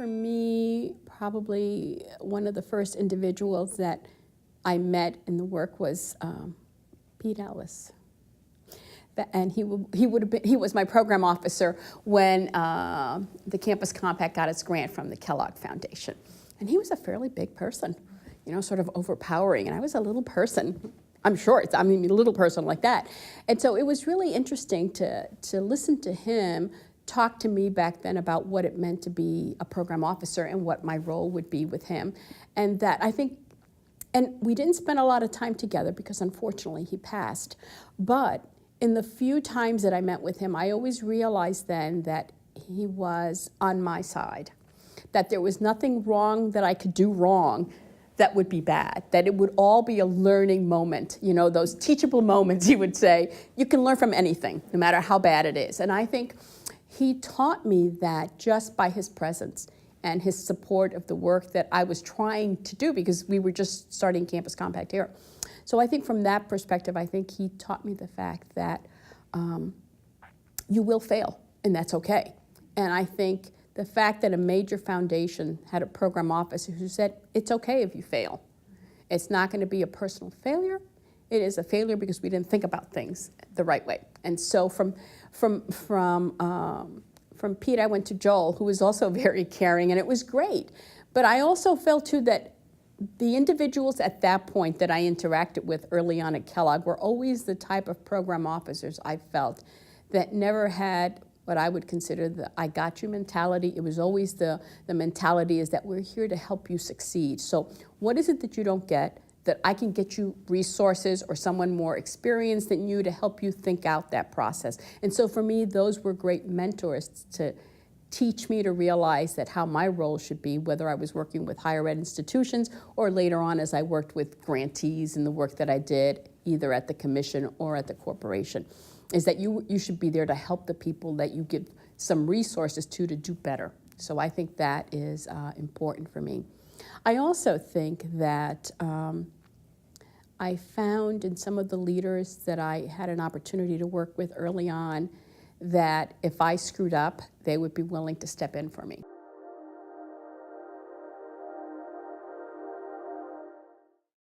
me, probably one of the first individuals that I met in the work was Pete Ellis. And he was my program officer when the Campus Compact got its grant from the Kellogg Foundation. And he was a fairly big person, you know, sort of overpowering. And I was a little person. I'm short, I mean, a little person like that. And so it was really interesting to listen to him talk to me back then about what it meant to be a program officer and what my role would be with him. And that I think, and we didn't spend a lot of time together because unfortunately he passed, but in the few times that I met with him, I always realized then that he was on my side, that there was nothing wrong that I could do wrong that would be bad, that it would all be a learning moment. You know, those teachable moments, he would say, you can learn from anything, no matter how bad it is. And I think he taught me that just by his presence and his support of the work that I was trying to do, because we were just starting Campus Compact here. So I think from that perspective, I think he taught me the fact that you will fail, and that's okay. And I think the fact that a major foundation had a program officer who said, it's okay if you fail. It's not going to be a personal failure. It is a failure because we didn't think about things the right way. And so from Pete, I went to Joel, who was also very caring, and it was great. But I also felt, too, that the individuals at that point that I interacted with early on at Kellogg were always the type of program officers I felt that never had what I would consider the I got you mentality. It was always the mentality is that we're here to help you succeed. So what is it that you don't get that I can get you resources or someone more experienced than you to help you think out that process? And so for me, those were great mentors to teach me to realize that how my role should be, whether I was working with higher ed institutions or later on as I worked with grantees in the work that I did either at the commission or at the corporation, is that you should be there to help the people that you give some resources to do better. So I think that is important for me. I also think that I found in some of the leaders that I had an opportunity to work with early on that if I screwed up, they would be willing to step in for me.